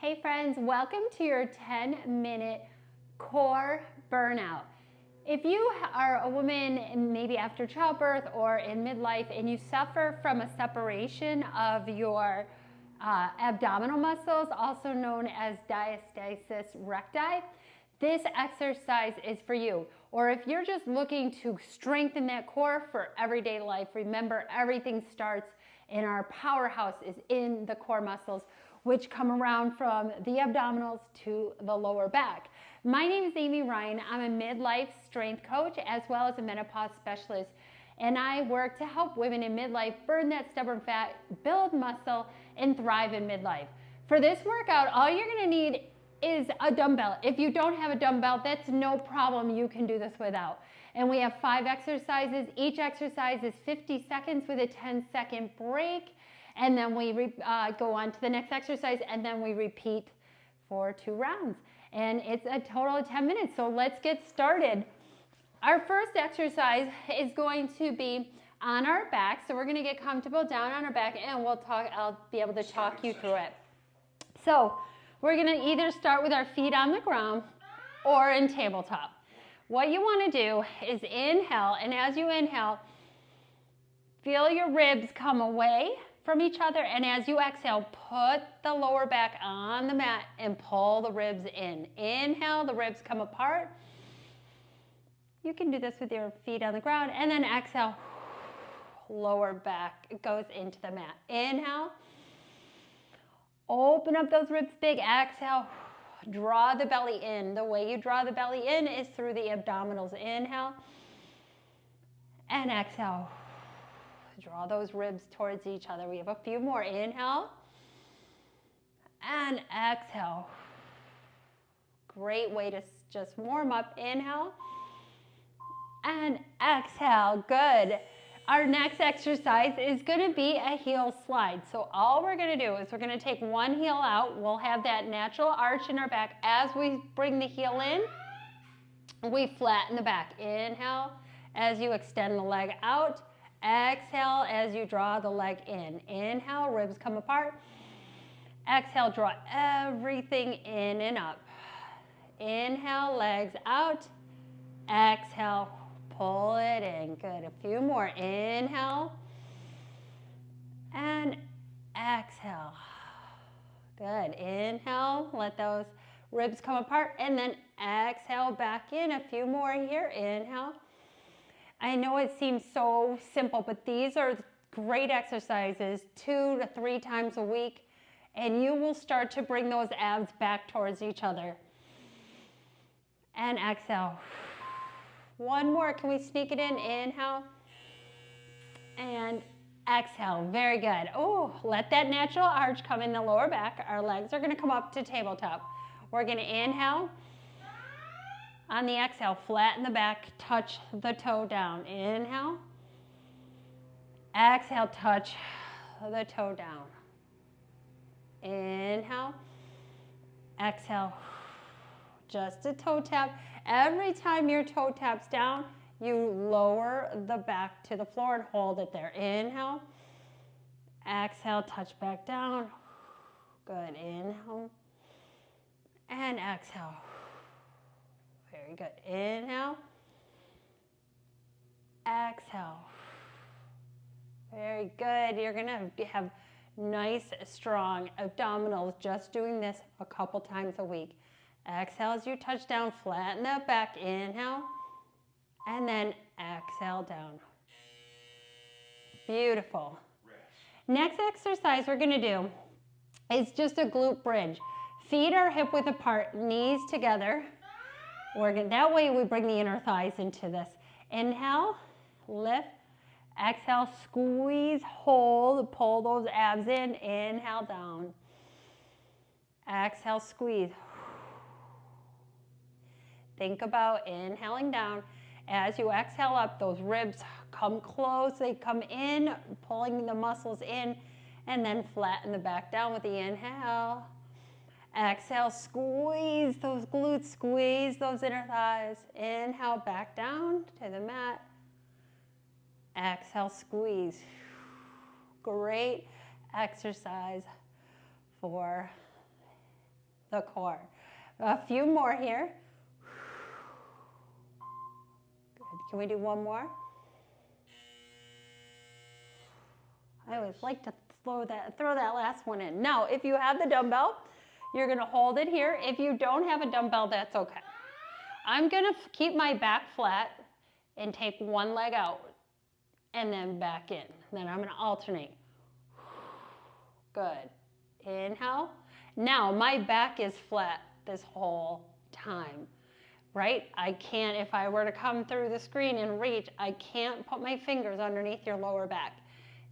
Hey friends, welcome to your 10-minute core burnout. If you are a woman maybe after childbirth or in midlife and you suffer from a separation of your abdominal muscles, also known as Diastasis recti, this exercise is for you. Or if you're just looking to strengthen that core for everyday life, remember everything starts in our powerhouse is in the core muscles, which come around from the abdominals to the lower back. My name is Amy Ryan. I'm a midlife strength coach as well as a menopause specialist. And I work to help women in midlife burn that stubborn fat, build muscle, and thrive in midlife. For this workout, all you're gonna need is a dumbbell. If you don't have a dumbbell, that's no problem. You can do this without. And we have 5 exercises. Each exercise is 50 seconds with a 10-second break. And then we go on to the next exercise, and then we repeat for 2 rounds. And it's a total of 10 minutes, so let's get started. Our first exercise is going to be on our back, so we're gonna get comfortable down on our back, and I'll be able to talk you through it. So we're gonna either start with our feet on the ground or in tabletop. What you wanna do is inhale, and as you inhale, feel your ribs come away from each other, and as you exhale, put the lower back on the mat and pull the ribs in. Inhale, the ribs come apart. You can do this with your feet on the ground, and then exhale, lower back goes into the mat. Inhale, open up those ribs big. Exhale, draw the belly in. The way you draw the belly in is through the abdominals. Inhale, and exhale. Draw those ribs towards each other. We have a few more. Inhale and exhale. Great way to just warm up. Inhale and exhale. Good. Our next exercise is going to be a heel slide. So all we're going to do is we're going to take one heel out. We'll have that natural arch in our back. As we bring the heel in, we flatten the back. Inhale as you extend the leg out. Exhale as you draw the leg in. Inhale, ribs come apart. Exhale, draw everything in and up. Inhale, legs out. Exhale, pull it in. Good. A few more. Inhale and exhale. Good. Inhale, let those ribs come apart, and then exhale back in. A few more here. Inhale. I know it seems so simple, but these are great exercises 2 to 3 times a week, and you will start to bring those abs back towards each other. And exhale. One more. Can we sneak it in? Inhale and exhale. Very good. Oh, let that natural arch come in the lower back. Our legs are going to come up to tabletop. We're going to inhale. On the exhale, flatten the back, touch the toe down. Inhale. Exhale, touch the toe down. Inhale. Exhale. Just a toe tap. Every time your toe taps down, you lower the back to the floor and hold it there. Inhale. Exhale, touch back down. Good. Inhale. And exhale. Very good. Inhale. Exhale. Very good. You're going to have nice, strong abdominals just doing this a couple times a week. Exhale as you touch down, flatten that back. Inhale. And then exhale down. Beautiful. Next exercise we're going to do is just a glute bridge. Feet are hip width apart, knees together. That way we bring the inner thighs into this. Inhale, lift, exhale, squeeze, hold, pull those abs in, inhale, down. Exhale, squeeze. Think about inhaling down. As you exhale up, those ribs come close, they come in, pulling the muscles in, and then flatten the back down with the inhale. Exhale, squeeze those glutes, squeeze those inner thighs. Inhale, back down to the mat. Exhale, squeeze. Great exercise for the core. A few more here. Good. Can we do one more? I always like to throw that last one in. Now, if you have the dumbbell, you're gonna hold it here. If you don't have a dumbbell, that's okay. I'm gonna keep my back flat and take one leg out and then back in. Then I'm gonna alternate. Good. Inhale. Now my back is flat this whole time, right? I can't, if I were to come through the screen and reach, I can't put my fingers underneath your lower back.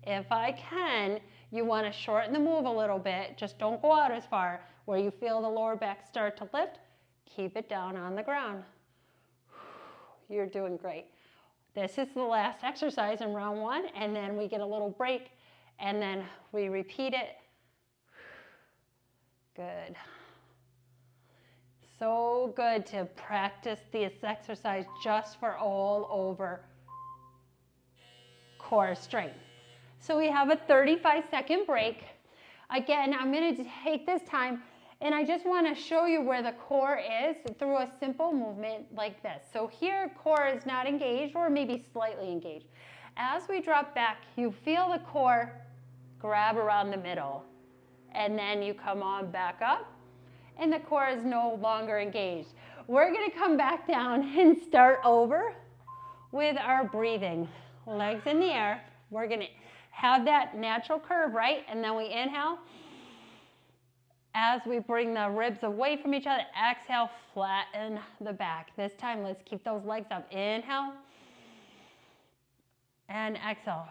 If I can, you want to shorten the move a little bit. Just don't go out as far. Where you feel the lower back start to lift, keep it down on the ground. You're doing great. This is the last exercise in round one, and then we get a little break, and then we repeat it. Good. So good to practice this exercise just for all over core strength. So we have a 35-second break. Again, I'm going to take this time and I just want to show you where the core is through a simple movement like this. So here, core is not engaged or maybe slightly engaged. As we drop back, you feel the core grab around the middle, and then you come on back up, and the core is no longer engaged. We're going to come back down and start over with our breathing. Legs in the air. We're going to have that natural curve, right? And then we inhale. As we bring the ribs away from each other, exhale, flatten the back. This time, let's keep those legs up. Inhale. And exhale.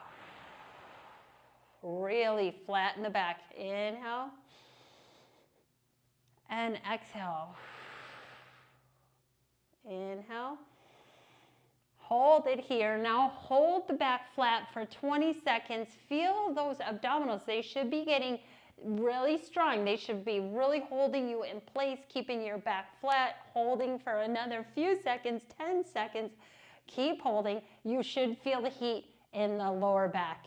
Really flatten the back. Inhale. And exhale. Inhale. Hold it here. Now hold the back flat for 20 seconds. Feel those abdominals. They should be getting really strong. They should be really holding you in place, keeping your back flat, holding for another few seconds, 10 seconds. Keep holding. You should feel the heat in the lower back.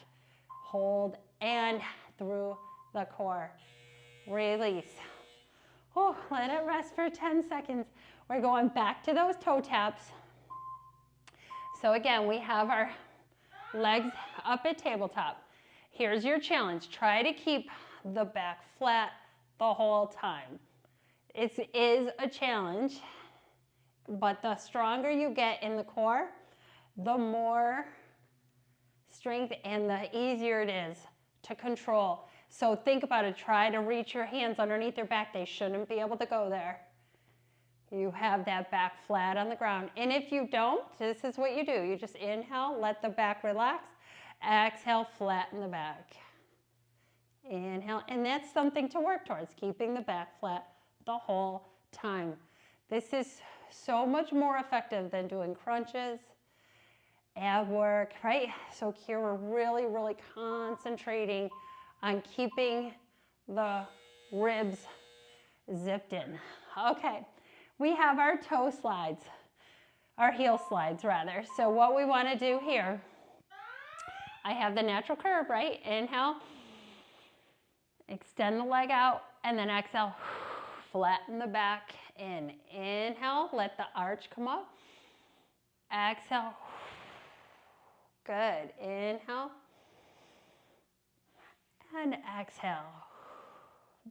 Hold and through the core. Release. Oh, let it rest for 10 seconds. We're going back to those toe taps. So again, we have our legs up at tabletop. Here's your challenge. Try to keep the back flat the whole time. It is a challenge, but the stronger you get in the core, the more strength and the easier it is to control. So think about it. Try to reach your hands underneath your back. They shouldn't be able to go there. You have that back flat on the ground. And if you don't, this is what you do. You just inhale, let the back relax. Exhale, flatten the back. Inhale, and that's something to work towards, keeping the back flat the whole time. This is so much more effective than doing crunches, ab work, right? So here we're really, really concentrating on keeping the ribs zipped in. Okay. We have our toe slides, our heel slides rather. So what we want to do here, I have the natural curve, right? Inhale, extend the leg out, and then exhale, flatten the back in. Inhale, let the arch come up. Exhale, good. Inhale, and exhale.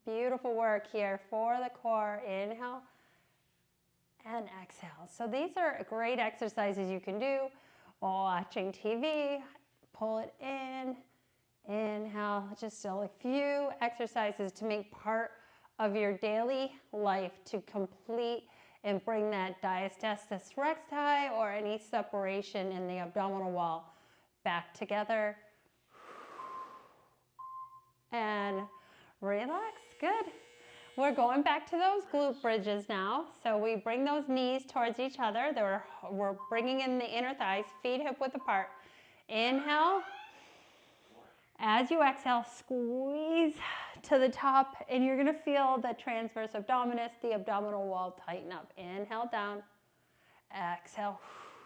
Beautiful work here for the core. Inhale. And exhale. So these are great exercises you can do while watching TV. Pull it in, inhale. Just still a few exercises to make part of your daily life to complete and bring that diastasis recti or any separation in the abdominal wall back together. And relax. Good. We're going back to those glute bridges now. So we bring those knees towards each other. We're bringing in the inner thighs, feet hip width apart. Inhale. As you exhale, squeeze to the top, and you're going to feel the transverse abdominis, the abdominal wall tighten up. Inhale down. Exhale.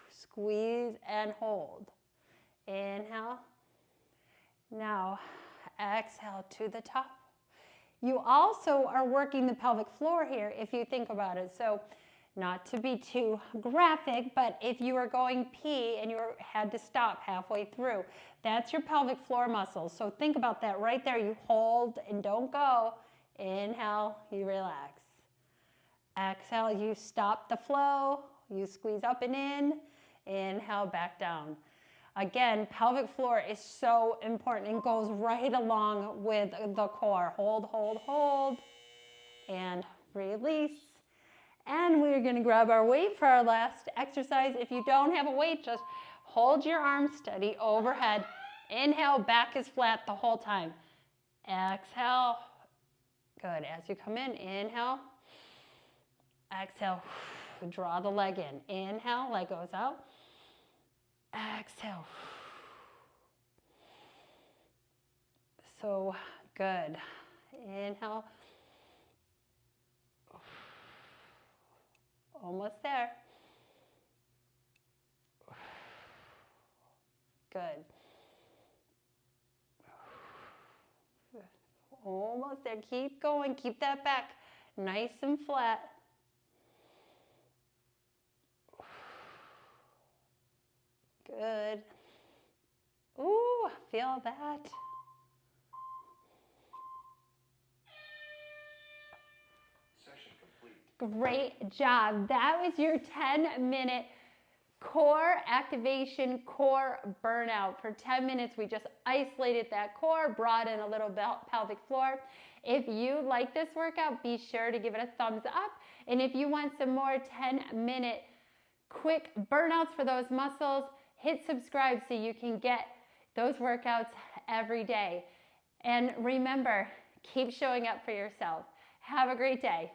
Squeeze and hold. Inhale. Now, exhale to the top. You also are working the pelvic floor here if you think about it. So not to be too graphic, but if you were going pee and you had to stop halfway through, that's your pelvic floor muscles. So think about that right there. You hold and don't go. Inhale, you relax. Exhale, you stop the flow. You squeeze up and in. Inhale, back down. Again, pelvic floor is so important and goes right along with the core. Hold, hold, hold, and release. And we're going to grab our weight for our last exercise. If you don't have a weight, just hold your arms steady overhead. Inhale, back is flat the whole time. Exhale. Good. As you come in, inhale. Exhale. Draw the leg in. Inhale, leg goes out. Exhale. So good. Inhale. Almost there. Good. Almost there. Keep going. Keep that back nice and flat. Good. Ooh, feel that. Session complete. Great job. That was your 10-minute core activation, core burnout. For 10 minutes, we just isolated that core, brought in a little pelvic floor. If you like this workout, be sure to give it a thumbs up. And if you want some more 10-minute quick burnouts for those muscles, hit subscribe so you can get those workouts every day. And remember, keep showing up for yourself. Have a great day.